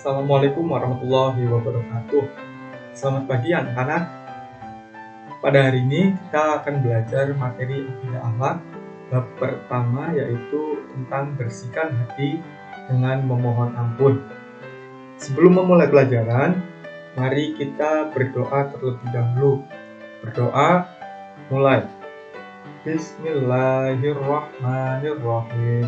Assalamualaikum warahmatullahi wabarakatuh. Selamat pagi anak-anak. Pada hari ini kita akan belajar materi akidah akhlak bab pertama, yaitu tentang bersihkan hati dengan memohon ampun. Sebelum memulai pelajaran, mari kita berdoa terlebih dahulu. Berdoa, mulai. Bismillahirrahmanirrahim.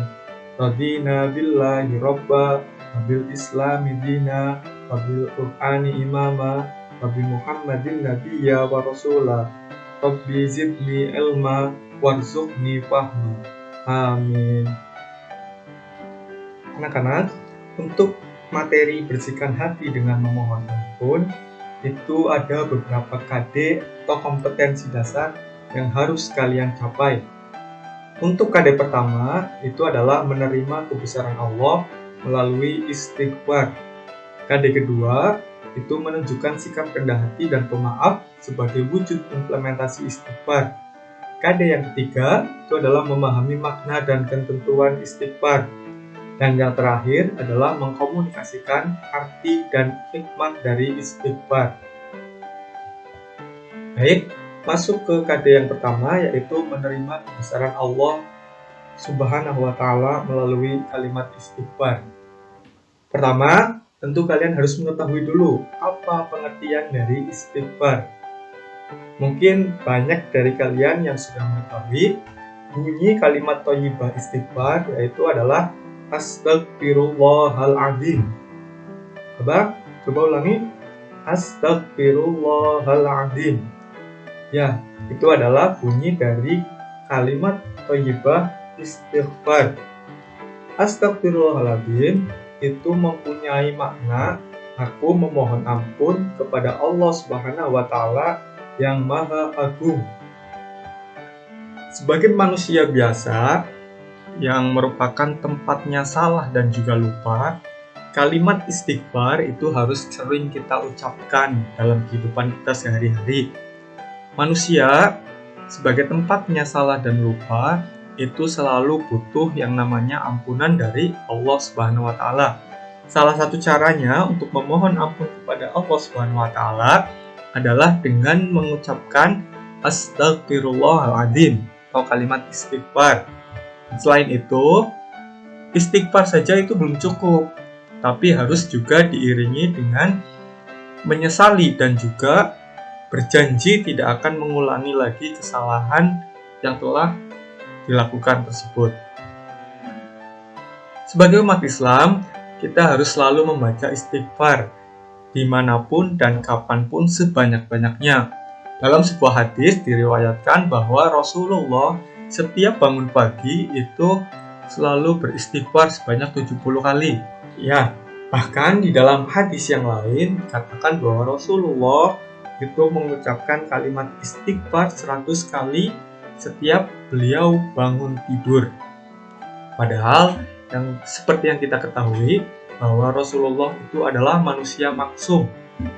Radina billahi robba, wabil islami dina, wabil qur'ani imama, wabi muhammadin nabiyya wa rasulah. Rabbi zidni ilma, warzuqni fahma. Amin. Anak-anak, untuk materi bersihkan hati dengan memohon ampun, itu ada beberapa KD atau kompetensi dasar yang harus kalian capai. Untuk KD pertama, itu adalah menerima kebesaran Allah melalui istighfar. KD kedua, itu menunjukkan sikap rendah hati dan pemaaf sebagai wujud implementasi istighfar. KD yang ketiga, itu adalah memahami makna dan ketentuan istighfar. Dan yang terakhir adalah mengkomunikasikan arti dan hikmah dari istighfar. Baik, masuk ke KD yang pertama, yaitu menerima kebesaran Allah Subhanahu wa Ta'ala melalui kalimat istighfar. Pertama, tentu kalian harus mengetahui dulu apa pengertian dari istighfar. Mungkin banyak dari kalian yang sudah mengetahui bunyi kalimat thayyibah istighfar, yaitu adalah Astaghfirullahaladzim. Coba ulangi. Astaghfirullahaladzim. Ya, itu adalah bunyi dari kalimat thayyibah istighfar. Astaghfirullahaladzim itu mempunyai makna aku memohon ampun kepada Allah Subhanahu wa Ta'ala yang Maha Agung. Sebagai manusia biasa yang merupakan tempatnya salah dan juga lupa, kalimat istighfar itu harus sering kita ucapkan dalam kehidupan kita sehari-hari. Manusia sebagai tempatnya salah dan lupa itu selalu butuh yang namanya ampunan dari Allah Subhanahu wa Ta'ala. Salah satu caranya untuk memohon ampun kepada Allah Subhanahu wa Ta'ala adalah dengan mengucapkan Astaghfirullahaladzim atau kalimat istighfar. Selain itu, istighfar saja itu belum cukup, tapi harus juga diiringi dengan menyesali dan juga berjanji tidak akan mengulangi lagi kesalahan yang telah dilakukan tersebut. Sebagai umat Islam, kita harus selalu membaca istighfar dimanapun dan kapanpun sebanyak-banyaknya. Dalam sebuah hadis diriwayatkan bahwa Rasulullah setiap bangun pagi itu selalu beristighfar sebanyak 70 kali. Ya, bahkan di dalam hadis yang lain dikatakan bahwa Rasulullah itu mengucapkan kalimat istighfar 100 kali setiap beliau bangun tidur. Padahal seperti yang kita ketahui bahwa Rasulullah itu adalah manusia maksum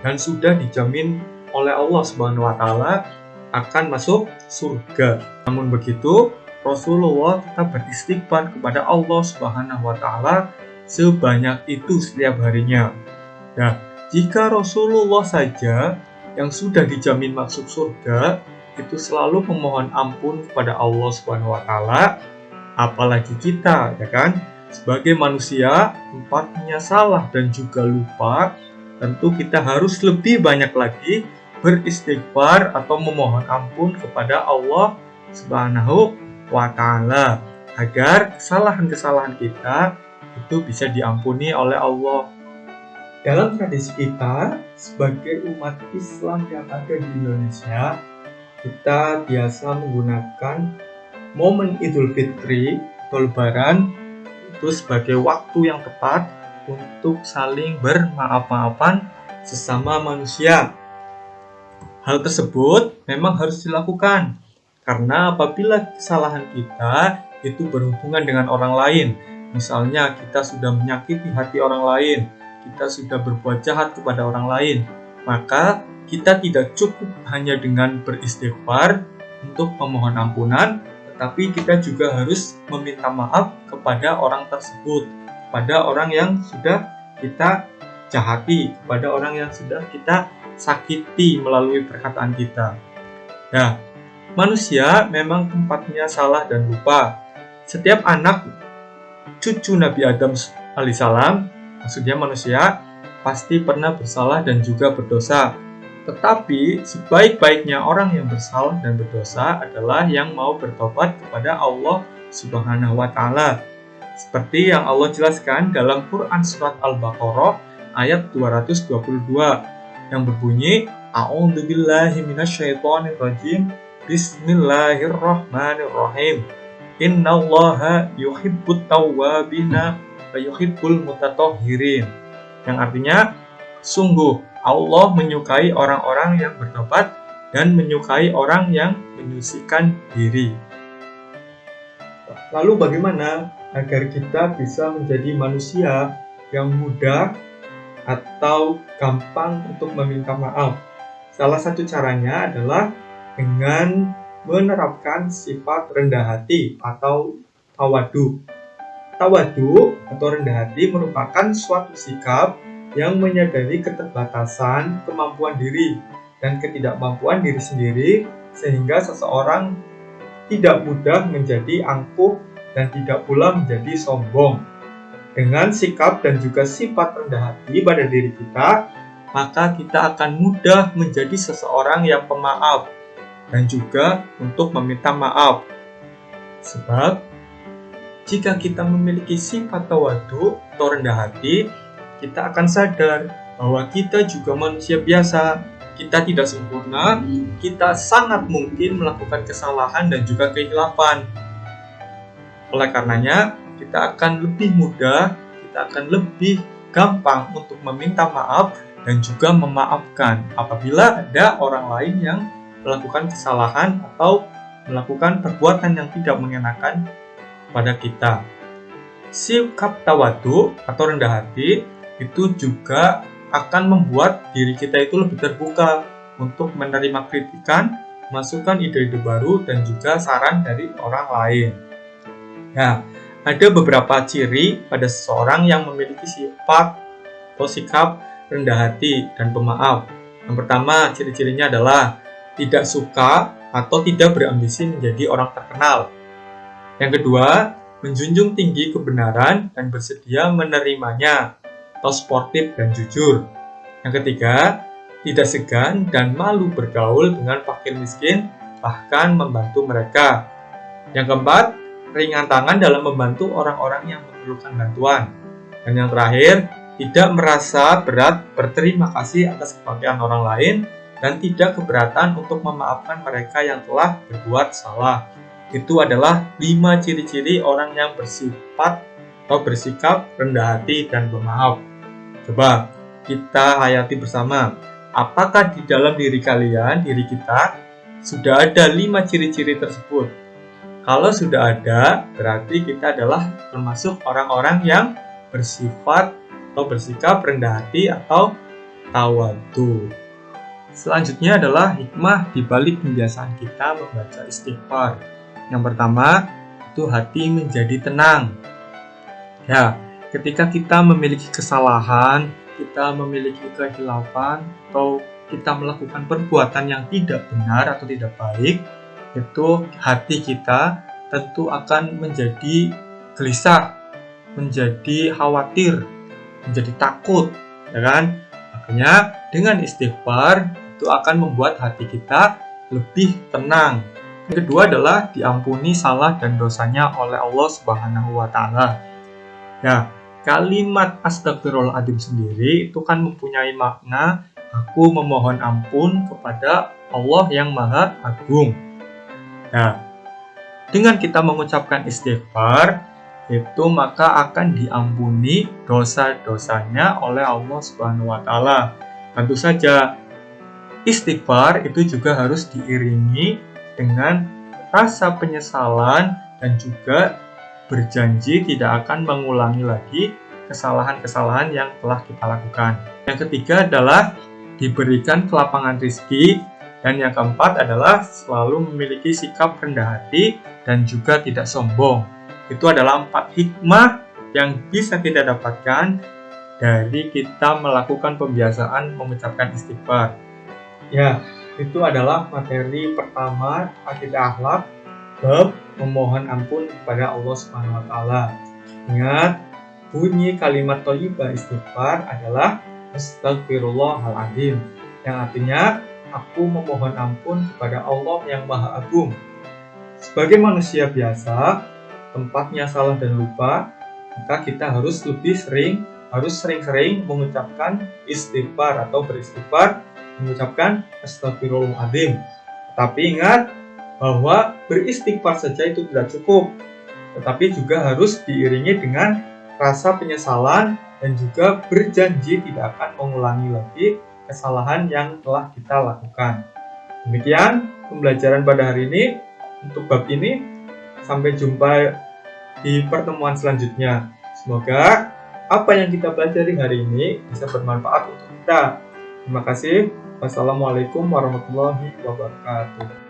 dan sudah dijamin oleh Allah Subhanahu wa Ta'ala akan masuk surga. Namun begitu, Rasulullah tetap beristighfar kepada Allah Subhanahu wa Ta'ala sebanyak itu setiap harinya. Nah, jika Rasulullah saja yang sudah dijamin masuk surga itu selalu memohon ampun kepada Allah Subhanahu wa Ta'ala, apalagi kita, ya kan? Sebagai manusia, tempatnya salah dan juga lupa, tentu kita harus lebih banyak lagi beristighfar atau memohon ampun kepada Allah Subhanahu wa Ta'ala agar kesalahan-kesalahan kita itu bisa diampuni oleh Allah. Dalam tradisi kita sebagai umat Islam yang ada di Indonesia, kita biasa menggunakan momen Idul Fitri atau Lebaran itu sebagai waktu yang tepat untuk saling bermaaf-maafan sesama manusia. Hal tersebut memang harus dilakukan karena apabila kesalahan kita itu berhubungan dengan orang lain, misalnya kita sudah menyakiti hati orang lain, kita sudah berbuat jahat kepada orang lain, maka kita tidak cukup hanya dengan beristighfar untuk memohon ampunan, tetapi kita juga harus meminta maaf kepada orang tersebut, pada orang yang sudah kita jahati kepada orang yang sudah kita sakiti melalui perkataan kita. Nah, manusia memang tempatnya salah dan lupa. Setiap anak cucu Nabi Adam alaihissalam, maksudnya manusia, pasti pernah bersalah dan juga berdosa. Tetapi sebaik-baiknya orang yang bersalah dan berdosa adalah yang mau bertobat kepada Allah Subhanahu wa Ta'ala. Seperti yang Allah jelaskan dalam Quran Surat Al-Baqarah ayat 222 yang berbunyi, A'udzubillahi minasyaitonirrajim, Bismillahirrahmanirrahim. Innallaha yuhibbut tawwabina wa yuhibbul mutatahhirin. Yang artinya, sungguh Allah menyukai orang-orang yang bertobat dan menyukai orang yang menyucikan diri. Lalu bagaimana agar kita bisa menjadi manusia yang mudah atau gampang untuk meminta maaf? Salah satu caranya adalah dengan menerapkan sifat rendah hati atau tawadu. Tawadu atau rendah hati merupakan suatu sikap yang menyadari keterbatasan kemampuan diri dan ketidakmampuan diri sendiri, sehingga seseorang tidak mudah menjadi angkuh dan tidak pula menjadi sombong. Dengan sikap dan juga sifat rendah hati pada diri kita, maka kita akan mudah menjadi seseorang yang pemaaf dan juga untuk meminta maaf. Sebab jika kita memiliki sifat tawadu atau rendah hati, kita akan sadar bahwa kita juga manusia biasa, kita tidak sempurna, kita sangat mungkin melakukan kesalahan dan juga kehilafan. Oleh karenanya, kita akan lebih mudah, kita akan lebih gampang untuk meminta maaf dan juga memaafkan apabila ada orang lain yang melakukan kesalahan atau melakukan perbuatan yang tidak mengenakan pada kita. Sikap tawadu atau rendah hati itu juga akan membuat diri kita itu lebih terbuka untuk menerima kritikan, masukan ide-ide baru, dan juga saran dari orang lain. Nah, ada beberapa ciri pada seseorang yang memiliki sifat atau sikap rendah hati dan pemaaf. Yang pertama, ciri-cirinya adalah tidak suka atau tidak berambisi menjadi orang terkenal. Yang kedua, menjunjung tinggi kebenaran dan bersedia menerimanya, atau sportif dan jujur. Yang ketiga, tidak segan dan malu bergaul dengan fakir miskin, bahkan membantu mereka. Yang keempat, ringan tangan dalam membantu orang-orang yang memerlukan bantuan. Dan yang terakhir, tidak merasa berat berterima kasih atas kebaikan orang lain dan tidak keberatan untuk memaafkan mereka yang telah berbuat salah. Itu adalah 5 ciri-ciri orang yang bersifat atau bersikap rendah hati dan pemaaf. Coba kita hayati bersama. Apakah di dalam diri kalian, diri kita, sudah ada 5 ciri-ciri tersebut? Kalau sudah ada, berarti kita adalah termasuk orang-orang yang bersifat atau bersikap rendah hati atau tawadu. Selanjutnya adalah hikmah di balik kebiasaan kita membaca istighfar. Yang pertama, itu hati menjadi tenang. Ya, ketika kita memiliki kesalahan, kita memiliki kehilafan, atau kita melakukan perbuatan yang tidak benar atau tidak baik, itu hati kita tentu akan menjadi gelisah, menjadi khawatir, menjadi takut, ya kan? Makanya dengan istighfar itu akan membuat hati kita lebih tenang. Yang kedua adalah diampuni salah dan dosanya oleh Allah Subhanahu wa Ta'ala. Ya, kalimat astagfirullahaladzim sendiri itu kan mempunyai makna aku memohon ampun kepada Allah yang Maha Agung. Nah, dengan kita mengucapkan istighfar, itu maka akan diampuni dosa-dosanya oleh Allah Subhanahu wa Ta'ala. Tentu saja, istighfar itu juga harus diiringi dengan rasa penyesalan dan juga berjanji tidak akan mengulangi lagi kesalahan-kesalahan yang telah kita lakukan. Yang ketiga adalah diberikan kelapangan rezeki, dan yang keempat adalah selalu memiliki sikap rendah hati dan juga tidak sombong. Itu adalah 4 hikmah yang bisa kita dapatkan dari kita melakukan pembiasaan mengucapkan istighfar? Ya, itu adalah materi pertama akidah akhlak bab memohon ampun kepada Allah Subhanahu wa taala. Ingat, bunyi kalimat thayyibah istighfar adalah Astagfirullahaladzim, yang artinya aku memohon ampun kepada Allah yang Maha Agung. Sebagai manusia biasa, tempatnya salah dan lupa, maka kita harus sering-sering mengucapkan istighfar atau beristighfar, mengucapkan Astagfirullahaladzim. Tapi ingat bahwa beristighfar saja itu tidak cukup, tetapi juga harus diiringi dengan rasa penyesalan dan juga berjanji tidak akan mengulangi lagi kesalahan yang telah kita lakukan. Demikian pembelajaran pada hari ini untuk bab ini. Sampai jumpa di pertemuan selanjutnya. Semoga apa yang kita pelajari hari ini bisa bermanfaat untuk kita. Terima kasih. Wassalamualaikum warahmatullahi wabarakatuh.